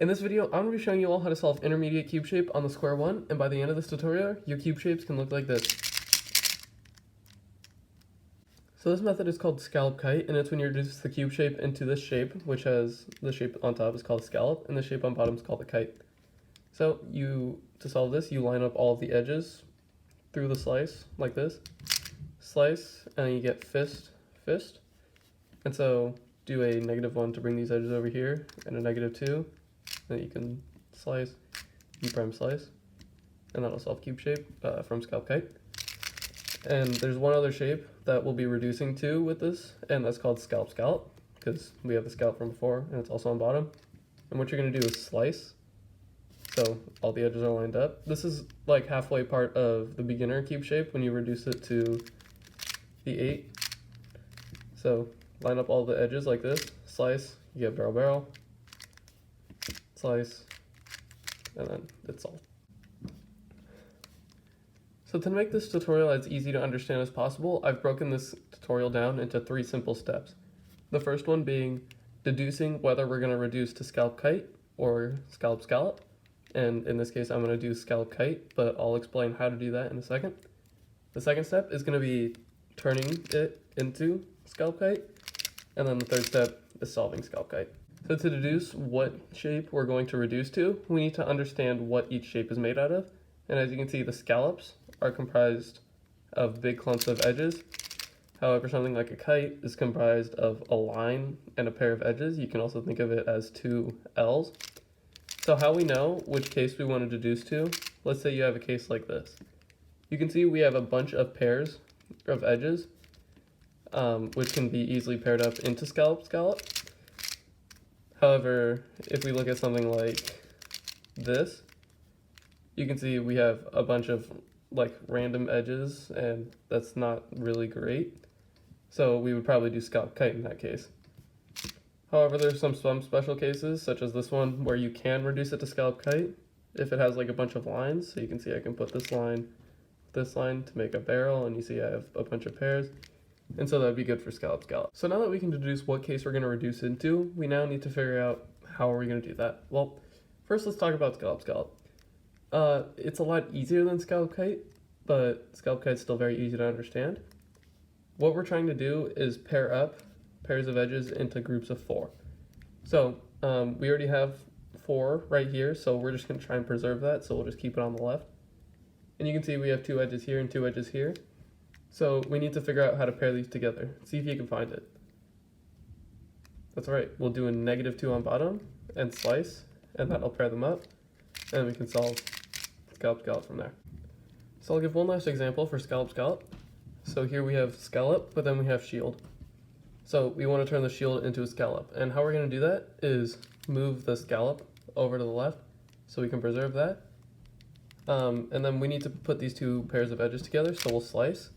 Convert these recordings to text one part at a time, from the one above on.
In this video, I'm going to be showing you all how to solve intermediate cube shape on the Square-1, and by the end of this tutorial, your cube shapes can look like this. So this method is called scallop-kite, and it's when you reduce the cube shape into this shape, which has the shape on top is called a scallop, and the shape on bottom is called a kite. So to solve this, you line up all of the edges through the slice, like this. Slice, and then you get fist. And so do a -1 to bring these edges over here, and a -2. Then you can slice, U prime slice, and that'll solve cube shape from scallop-kite. And there's one other shape that we'll be reducing to with this, and that's called scallop-scallop, because we have the scallop from before, and it's also on bottom. And what you're going to do is slice, so all the edges are lined up. This is like halfway part of the beginner cube shape when you reduce it to the 8. So line up all the edges like this, slice, you get barrel, slice, and then it's all. So to make this tutorial as easy to understand as possible, I've broken this tutorial down into 3 simple steps. The first one being deducing whether we're going to reduce to scallop-kite or scallop-scallop. And in this case, I'm going to do scallop-kite, but I'll explain how to do that in a second. The second step is going to be turning it into scallop-kite. And then the third step is solving scallop-kite. So to deduce what shape we're going to reduce to, we need to understand what each shape is made out of. And as you can see, the scallops are comprised of big clumps of edges. However, something like a kite is comprised of a line and a pair of edges. You can also think of it as 2 L's. So how we know which case we want to deduce to, let's say you have a case like this. You can see we have a bunch of pairs of edges, which can be easily paired up into scallop-scallop. However, if we look at something like this, you can see we have a bunch of like random edges, and that's not really great. So we would probably do scallop-kite in that case. However, there's some special cases, such as this one, where you can reduce it to scallop-kite if it has like a bunch of lines. So you can see I can put this line to make a barrel, and you see I have a bunch of pairs. And so that'd be good for scallop-scallop. So now that we can deduce what case we're going to reduce into, we now need to figure out how are we going to do that. Well, first let's talk about scallop-scallop. It's a lot easier than scallop-kite, but scallop-kite is still very easy to understand. What we're trying to do is pair up pairs of edges into groups of 4. So we already have 4 right here, so we're just going to try and preserve that, so we'll just keep it on the left. And you can see we have 2 edges here and 2 edges here. So we need to figure out how to pair these together. See if you can find it. That's right, we'll do a -2 on bottom and slice, and that'll pair them up, and we can solve scallop-scallop from there. So I'll give one last example for scallop-scallop. So here we have scallop, but then we have shield. So we want to turn the shield into a scallop, and how we're going to do that is move the scallop over to the left so we can preserve that. And then we need to put these 2 pairs of edges together, so we'll slice,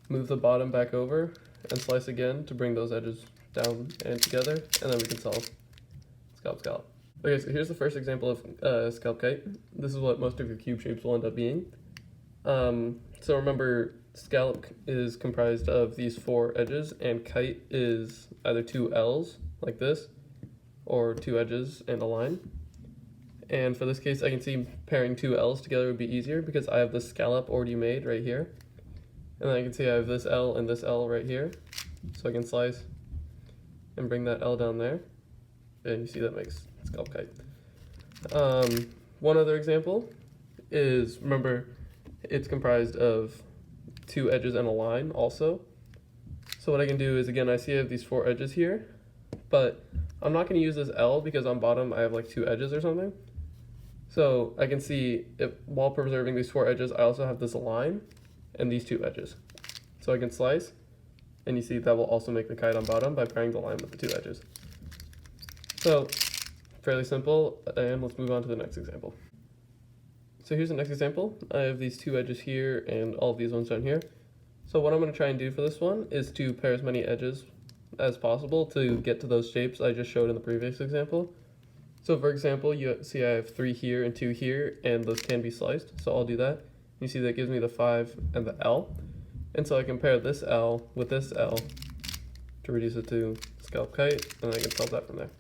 move the bottom back over, and slice again to bring those edges down and together, and then we can solve scallop-scallop. Okay, so here's the first example of scallop-kite. This is what most of your cube shapes will end up being. So remember, scallop is comprised of these 4 edges, and kite is either 2 L's, like this, or 2 edges and a line. And for this case, I can see pairing 2 L's together would be easier because I have the scallop already made right here. And then I can see I have this L and this L right here. So I can slice and bring that L down there. And you see that makes scallop-kite. One other example is, remember, it's comprised of 2 edges and a line also. So what I can do is, again, I see I have these 4 edges here, but I'm not going to use this L because on bottom I have like 2 edges or something. So I can see if while preserving these 4 edges, I also have this line and these 2 edges. So I can slice, and you see that will also make the kite on bottom by pairing the line with the 2 edges. So fairly simple, and let's move on to the next example. So here's the next example. I have these 2 edges here and all of these ones down here. So what I'm going to try and do for this one is to pair as many edges as possible to get to those shapes I just showed in the previous example. So for example, you see I have 3 here and 2 here, and those can be sliced, so I'll do that. You see that gives me the 5 and the L, and so I can pair this L with this L to reduce it to scallop-kite, and I can solve that from there.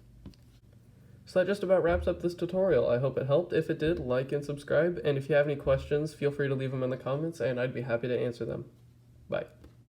So that just about wraps up this tutorial. I hope it helped. If it did, like and subscribe, and if you have any questions, feel free to leave them in the comments, and I'd be happy to answer them. Bye.